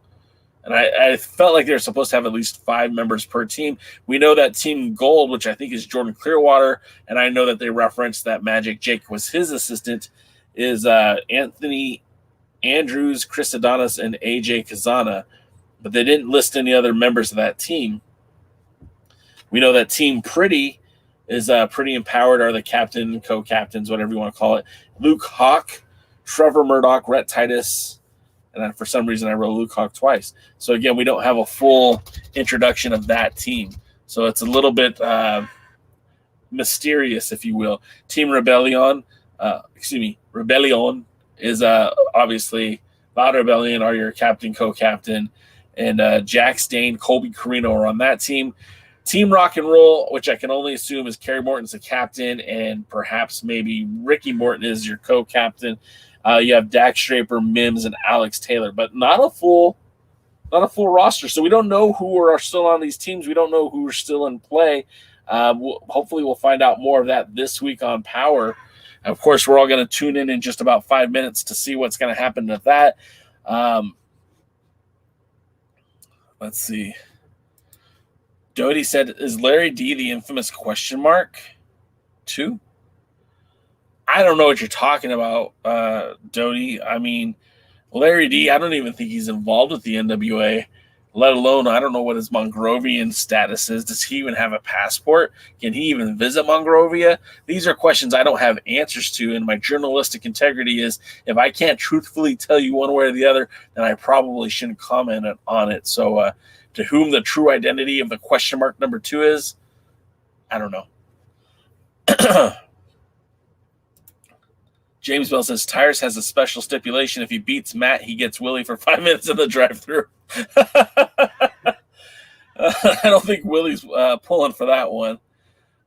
And I felt like they were supposed to have at least 5 members per team. We know that Team Gold, which I think is Jordan Clearwater, and I know that they referenced that Magic Jake was his assistant, is Anthony Andrews, Chris Adonis, and AJ Kazana. But they didn't list any other members of that team. We know that Team Pretty is Pretty Empowered are the captain, co-captains, whatever you want to call it. Luke Hawk, Trevor Murdoch, Rhett Titus, and then for some reason I wrote Luke Hawk twice. So again, we don't have a full introduction of that team. So it's a little bit mysterious, if you will. Team Rebellion, Rebellion is obviously Loud Rebellion are your captain, co-captain, and Jack Stain, Colby Carino are on that team. Team Rock and Roll, which I can only assume is Kerry Morton's the captain, and perhaps maybe Ricky Morton is your co-captain. You have Dax Draper, Mims, and Alex Taylor, but not a full roster. So we don't know who are still on these teams. We don't know who are still in play. Hopefully we'll find out more of that this week on Power. Of course, we're all going to tune in just about 5 minutes to see what's going to happen to that. Let's see. Doty said, is Larry D the infamous question mark? 2? I don't know what you're talking about, Doty. I mean, Larry D, I don't even think he's involved with the NWA, let alone I don't know what his Mongrovian status is. Does he even have a passport? Can he even visit Monrovia? These are questions I don't have answers to, and my journalistic integrity is if I can't truthfully tell you one way or the other, then I probably shouldn't comment on it. So to whom the true identity of the question mark number 2 is, I don't know. James Bell says Tyrus has a special stipulation. If he beats Matt, he gets Willie for 5 minutes in the drive-thru. I don't think Willie's pulling for that one.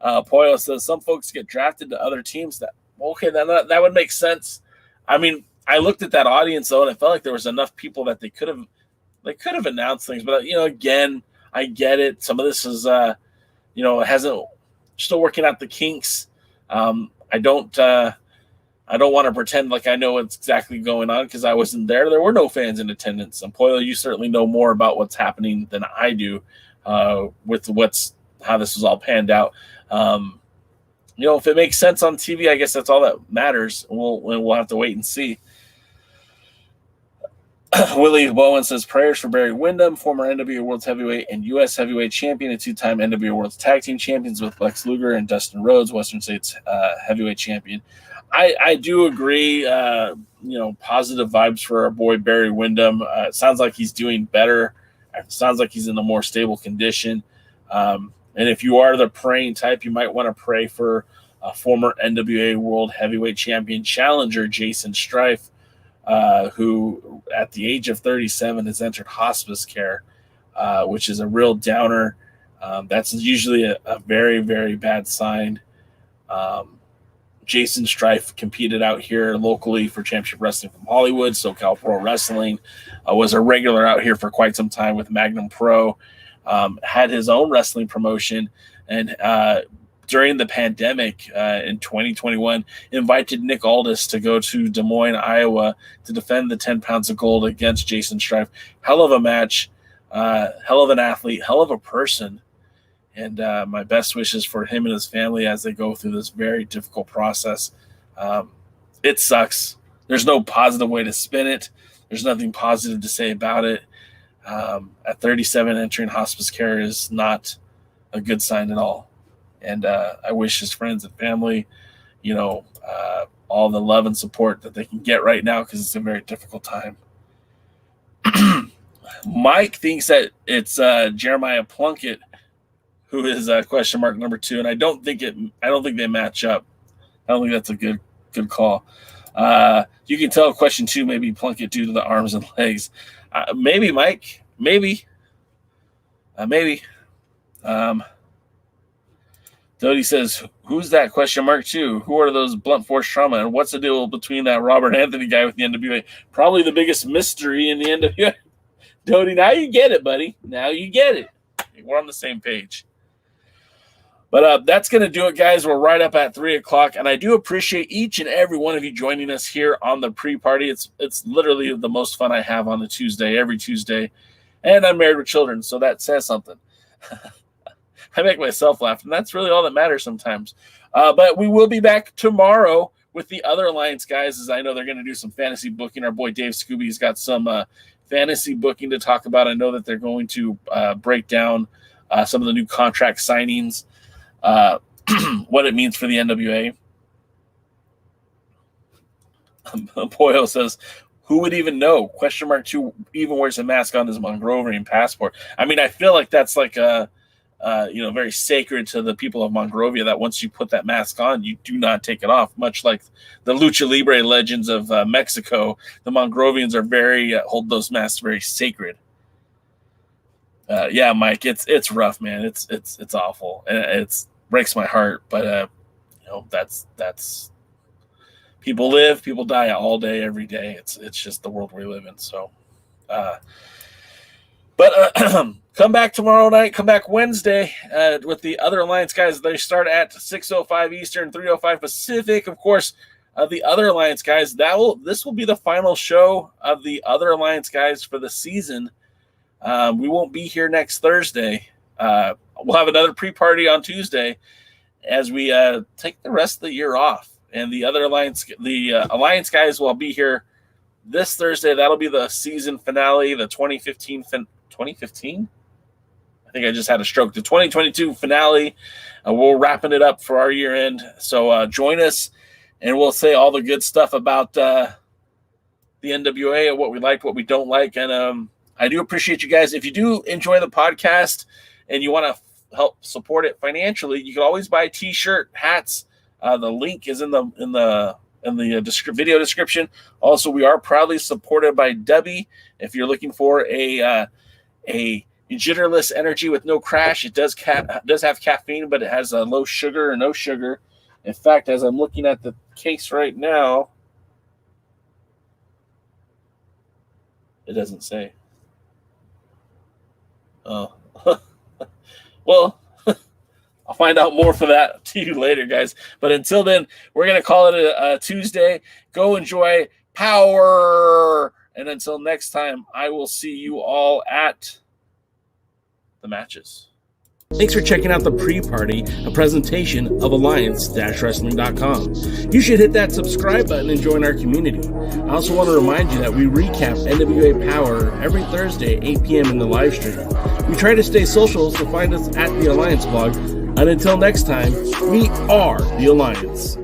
Poyo says some folks get drafted to other teams. That would make sense. I mean, I looked at that audience though, and I felt like there was enough people that they could have announced things. But again, I get it. Some of this is hasn't still working out the kinks. I don't want to pretend like I know what's exactly going on because I wasn't there. There were no fans in attendance. And Poyo, you certainly know more about what's happening than I do with how this was all panned out. If it makes sense on TV, I guess that's all that matters. We'll have to wait and see. Willie Bowen says prayers for Barry Windham, former NWA World Heavyweight and U.S. Heavyweight Champion and 2-time NWA World Tag Team Champions with Lex Luger and Dustin Rhodes, Western States Heavyweight Champion. I do agree, positive vibes for our boy Barry Windham. It sounds like he's doing better. It sounds like he's in a more stable condition. And if you are the praying type, you might want to pray for former NWA World Heavyweight Champion challenger Jason Strife, who at the age of 37 has entered hospice care, which is a real downer. That's usually a very, very bad sign. Jason Strife competed out here locally for Championship Wrestling from Hollywood, SoCal Pro Wrestling, was a regular out here for quite some time with Magnum Pro, had his own wrestling promotion, and during the pandemic in 2021, invited Nick Aldis to go to Des Moines, Iowa to defend the 10 pounds of gold against Jason Strife. Hell of a match, hell of an athlete, hell of a person. And my best wishes for him and his family as they go through this very difficult process. It sucks. There's no positive way to spin it. There's nothing positive to say about it. At 37, entering hospice care is not a good sign at all. And I wish his friends and family, all the love and support that they can get right now because it's a very difficult time. Mike thinks that it's Jeremiah Plunkett who is question mark number 2, and I don't think they match up. I don't think that's a good call. You can tell question 2 maybe Plunkett due to the arms and legs. Maybe Mike, maybe. Dodie says, who's that question mark 2? Who are those blunt force trauma, and what's the deal between that Robert Anthony guy with the NWA? Probably the biggest mystery in the NWA. Dodie, now you get it, buddy. Now you get it. We're on the same page. But that's going to do it, guys. We're right up at 3 o'clock, and I do appreciate each and every one of you joining us here on the pre-party. It's literally the most fun I have on a Tuesday, every Tuesday, and I'm married with children, so that says something. I make myself laugh, and that's really all that matters sometimes. But we will be back tomorrow with the other Alliance guys, as I know they're going to do some fantasy booking. Our boy Dave Scooby's got some fantasy booking to talk about. I know that they're going to break down some of the new contract signings, what it means for the NWA. Poyo says, who would even know? Question mark 2 even wears a mask on his Mongrovian passport. I mean, I feel like that's like very sacred to the people of Monrovia, that once you put that mask on, you do not take it off. Much like the Lucha Libre legends of Mexico, the Mongrovians are hold those masks very sacred. Yeah, Mike, it's rough, man. It's awful, and it breaks my heart. But that's people live, people die all day, every day. It's just the world we live in. So, come back tomorrow night. Come back Wednesday with the other Alliance guys. They start at 6:05 Eastern, 3:05 Pacific. Of course, the other Alliance guys. This will be the final show of the other Alliance guys for the season. We won't be here next Thursday. We'll have another pre-party on Tuesday as we take the rest of the year off. and the other Alliance guys will be here this Thursday. That'll be the season finale, the 2015. I think I just had a stroke. The 2022 finale. We're wrapping it up for our year end. So join us, and we'll say all the good stuff about the NWA and what we like, what we don't like. And I do appreciate you guys. If you do enjoy the podcast and you want to help support it financially, you can always buy T-shirt, hats. The link is in the video description. Also, we are proudly supported by Debbie. If you're looking for a jitterless energy with no crash, it does have caffeine, but it has a low sugar or no sugar. In fact, as I'm looking at the case right now, it doesn't say. Oh, well, I'll find out more for that to you later, guys. But until then, we're going to call it a Tuesday. Go enjoy Power. And until next time, I will see you all at the matches. Thanks for checking out the pre-party, a presentation of Alliance-Wrestling.com. You should hit that subscribe button and join our community. I also want to remind you that we recap NWA Power every Thursday at 8 p.m. in the live stream. We try to stay social, so find us at the Alliance blog. And until next time, we are the Alliance.